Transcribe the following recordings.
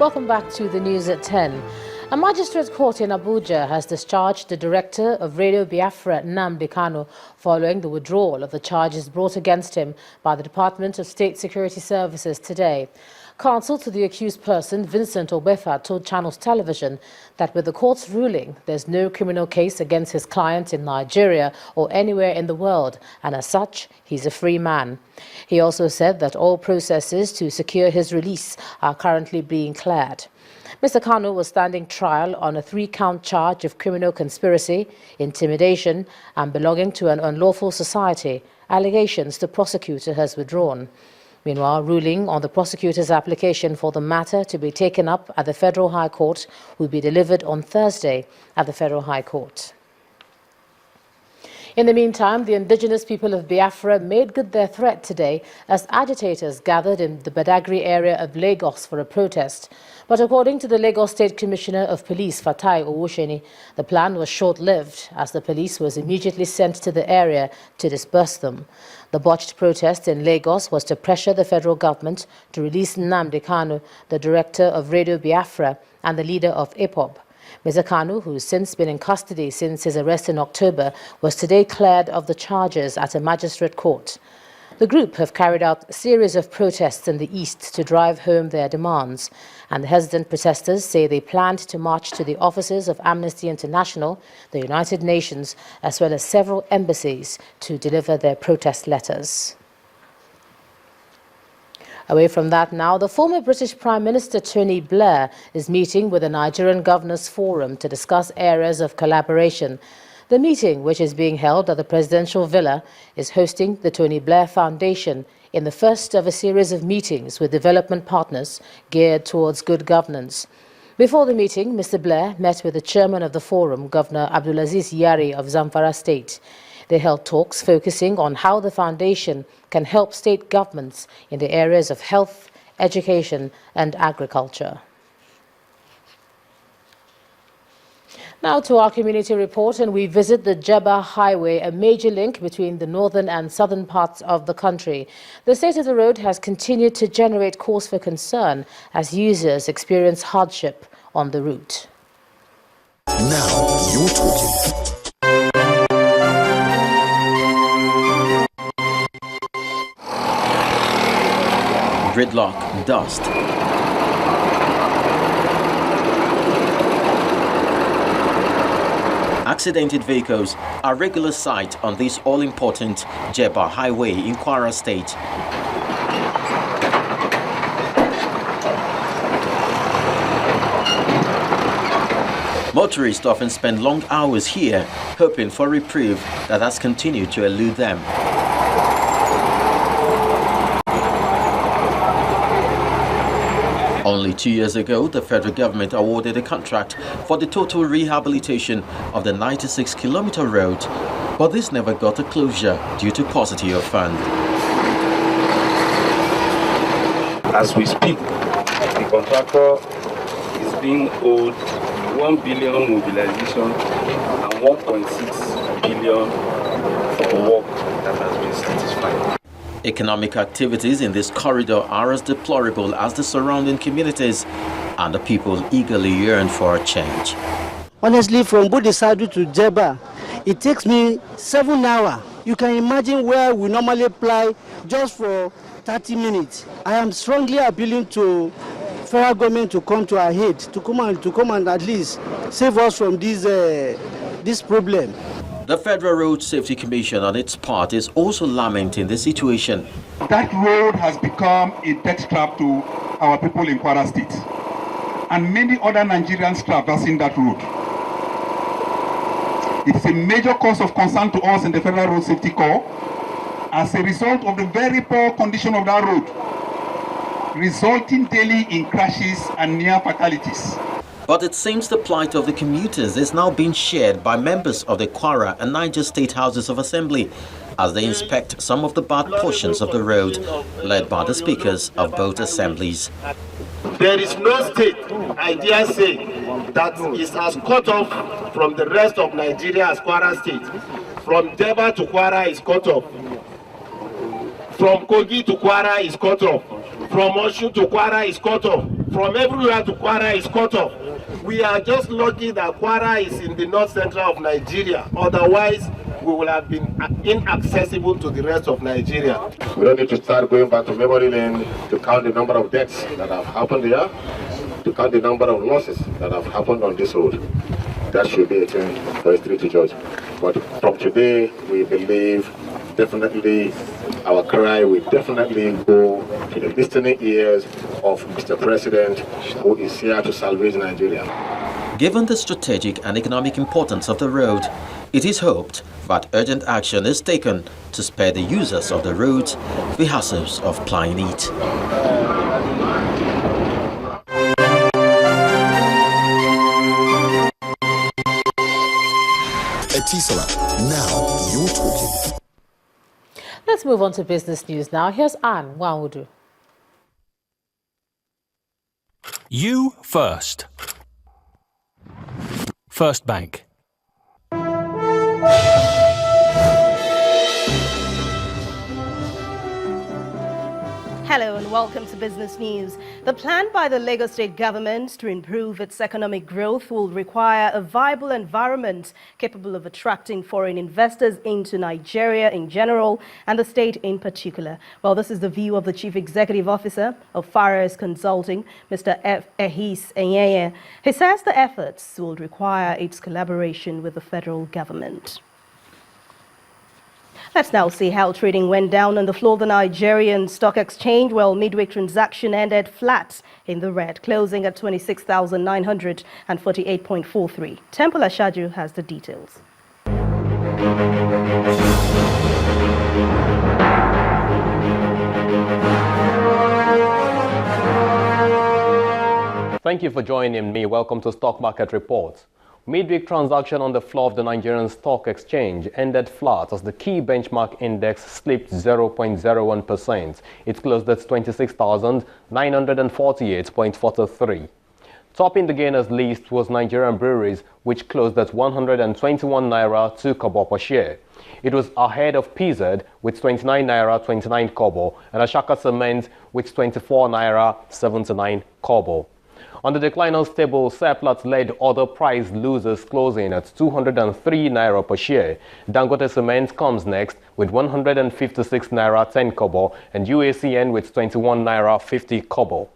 Welcome back to the news at 10. A magistrate court in Abuja has discharged the director of Radio Biafra, Nnamdi Kanu, following the withdrawal of the charges brought against him by the Department of State Security Services today. Counsel to the accused person, Vincent Obefa, told Channels Television that with the court's ruling, there's no criminal case against his client in Nigeria or anywhere in the world, and as such, he's a free man. He also said that all processes to secure his release are currently being cleared. Mr. Kanu was standing trial on a 3-count charge of criminal conspiracy, intimidation, and belonging to an unlawful society, allegations the prosecutor has withdrawn. Meanwhile, ruling on the prosecutor's application for the matter to be taken up at the Federal High Court will be delivered on Thursday at the Federal High Court. In the meantime, the indigenous people of Biafra made good their threat today as agitators gathered in the Badagry area of Lagos for a protest. But according to the Lagos State Commissioner of Police, Fatai Owusheni, the plan was short-lived as the police was immediately sent to the area to disperse them. The botched protest in Lagos was to pressure the federal government to release Nnamdi Kanu, the director of Radio Biafra and the leader of IPOB. Mr. Kanu, who's since been in custody since his arrest in October, was today cleared of the charges at a magistrate court. The group have carried out a series of protests in the east to drive home their demands, and the hesitant protesters say they planned to march to the offices of Amnesty International, the United Nations, as well as several embassies to deliver their protest letters. Away from that now, the former British Prime Minister Tony Blair is meeting with the Nigerian Governors Forum to discuss areas of collaboration. The meeting, which is being held at the Presidential Villa, is hosting the Tony Blair Foundation in the first of a series of meetings with development partners geared towards good governance. Before the meeting, Mr. Blair met with the chairman of the forum, Governor Abdulaziz Yari of Zamfara State. They held talks focusing on how the foundation can help state governments in the areas of health, education, and agriculture. Now to our community report, and we visit the Jebba Highway, a major link between the northern and southern parts of the country. The state of the road has continued to generate cause for concern as users experience hardship on the route. Now you're talking. Gridlock, dust. Accidented vehicles are a regular sight on this all-important Jebba Highway in Kwara State. Motorists often spend long hours here hoping for reprieve that has continued to elude them. Only 2 years ago, the federal government awarded a contract for the total rehabilitation of the 96-kilometer road, but this never got a closure due to paucity of funds. As we speak, the contractor is being owed 1 billion mobilization and 1.6 billion for work that has been satisfied. Economic activities in this corridor are as deplorable as the surrounding communities, and the people eagerly yearn for a change. Honestly, from Bodisadu to Jebba, it takes me 7 hours. You can imagine where we normally apply just for 30 minutes. I am strongly appealing to federal government to come to our aid, to come and at least save us from this problem. The Federal Road Safety Commission on its part is also lamenting the situation. That road has become a death trap to our people in Kwara State, and many other Nigerians traversing that road. It's a major cause of concern to us in the Federal Road Safety Corps as a result of the very poor condition of that road, resulting daily in crashes and near fatalities. But it seems the plight of the commuters is now being shared by members of the Kwara and Niger State Houses of Assembly as they inspect some of the bad portions of the road, led by the speakers of both assemblies. There is no state, I dare say, that is as cut off from the rest of Nigeria as Kwara State. From Jebba to Kwara is cut off. From Kogi to Kwara is cut off. From Osun to Kwara is cut off. from everywhere to Kwara is cut off. We are just lucky that Kwara is in the north central of Nigeria. Otherwise, we will have been inaccessible to the rest of Nigeria. We don't need to start going back to memory lane to count the number of deaths that have happened here, to count the number of losses that have happened on this road. That should be a thing for history to judge. But from today, we believe definitely our cry will definitely go to the listening ears of Mr. President, who is here to salvage Nigeria. Given the strategic and economic importance of the road, it is hoped that urgent action is taken to spare the users of the roads the hassles of plying it. Etisalat, now you're talking. Let's move on to business news now. Here's Anne Wanwudu. You first. First Bank. Hello and welcome to Business News. The plan by the Lagos State government to improve its economic growth will require a viable environment capable of attracting foreign investors into Nigeria in general and the state in particular. Well, this is the view of the Chief Executive Officer of Fares Consulting, Mr. Ehis Enyeye. He says the efforts will require its collaboration with the federal government. Let's now see how trading went down on the floor of the Nigerian Stock Exchange. Well, midweek transaction ended flat in the red, closing at 26,948.43. Temple Ashaju has the details. Thank you for joining me. Welcome to Stock Market Report. Midweek transaction on the floor of the Nigerian Stock Exchange ended flat as the key benchmark index slipped 0.01%. It closed at 26,948.43. Topping the gainers list was Nigerian Breweries, which closed at 121 naira 2 kobo per share. It was ahead of PZ with 29 naira 29 kobo and Ashaka Cement with 24 naira 79 kobo. On the decliners table, Seplat led other price losers, closing at 203 naira per share. Dangote Cement comes next with 156 naira 10 kobo and UACN with 21 naira 50 kobo.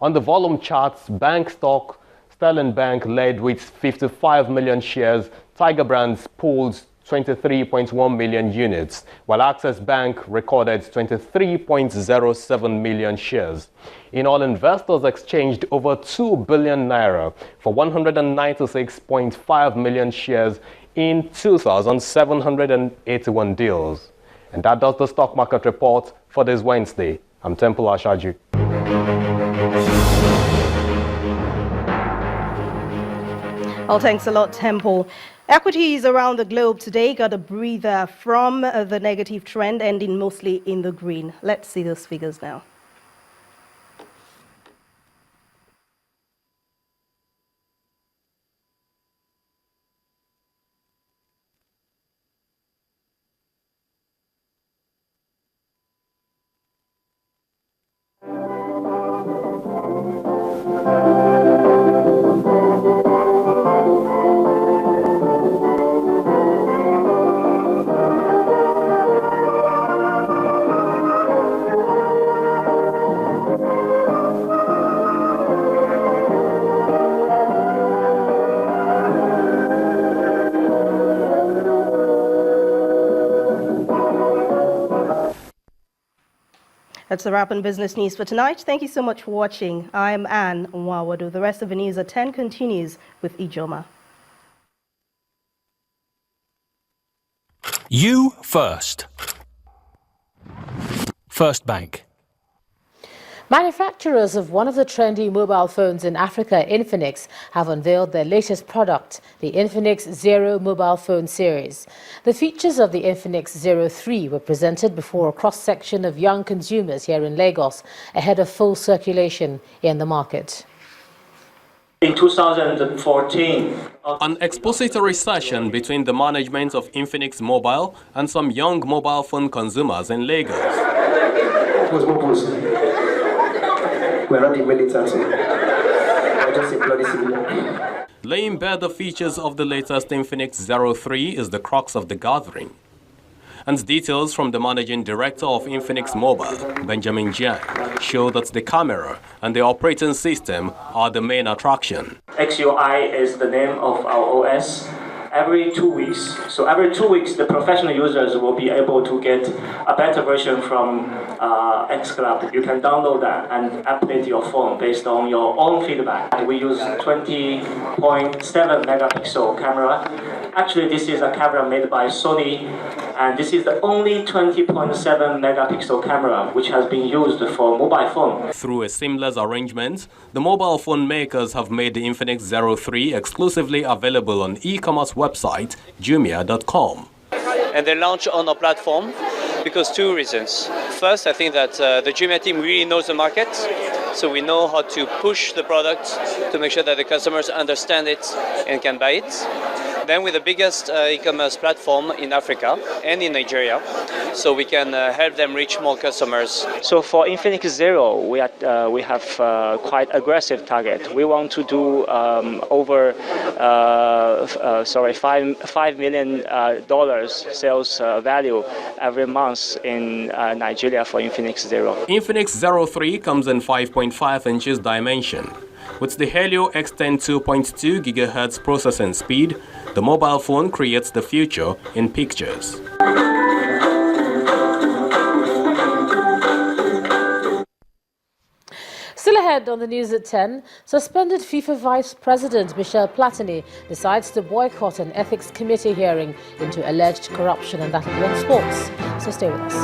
On the volume charts, bank stock, Sterling Bank led with 55 million shares, Tiger Brands pulled 23.1 million units, while Access Bank recorded 23.07 million shares. In all, investors exchanged over 2 billion naira for 196.5 million shares in 2,781 deals. And that does the stock market report for this Wednesday. I'm Temple Ashaju. Well, thanks a lot, Temple. Equities around the globe today got a breather from the negative trend, ending mostly in the green. Let's see those figures now. That's a wrap on business news for tonight. Thank you so much for watching. I'm Anne Nwawadu. The rest of the news at 10 continues with Ijoma. You first. First Bank. Manufacturers of one of the trendy mobile phones in Africa, Infinix, have unveiled their latest product, the Infinix Zero mobile phone series. The features of the Infinix Zero 3 were presented before a cross-section of young consumers here in Lagos ahead of full circulation in the market. In 2014, an expository session between the management of Infinix Mobile and some young mobile phone consumers in Lagos. We're not the military. We're just a bloody civilian. Laying bare the features of the latest Infinix Zero 3 is the crux of the gathering. And details from the managing director of Infinix Mobile, Benjamin Jiang, show that the camera and the operating system are the main attraction. XUI is the name of our OS. Every 2 weeks. So every 2 weeks, the professional users will be able to get a better version from xCloud. You can download that and update your phone based on your own feedback. We use 20.7 megapixel camera. Actually, this is a camera made by Sony, and this is the only 20.7 megapixel camera which has been used for mobile phone. Through a seamless arrangement, the mobile phone makers have made the Infinix Zero 3 exclusively available on e-commerce website Jumia.com. And they launch on our platform because 2 reasons. First, I think that the Jumia team really knows the market, so we know how to push the product to make sure that the customers understand it and can buy it. Then we're the biggest e-commerce platform in Africa and in Nigeria, so we can help them reach more customers. So for Infinix Zero, we have quite aggressive target. We want to do over $5 million sales value every month in Nigeria for Infinix Zero. Infinix Zero 3 comes in 5.5 inches dimension. With the Helio X10 2.2 GHz processing speed, the mobile phone creates the future in pictures. Still ahead on the news at 10, suspended FIFA Vice President Michel Platini decides to boycott an ethics committee hearing into alleged corruption, and that will be on sports. So stay with us.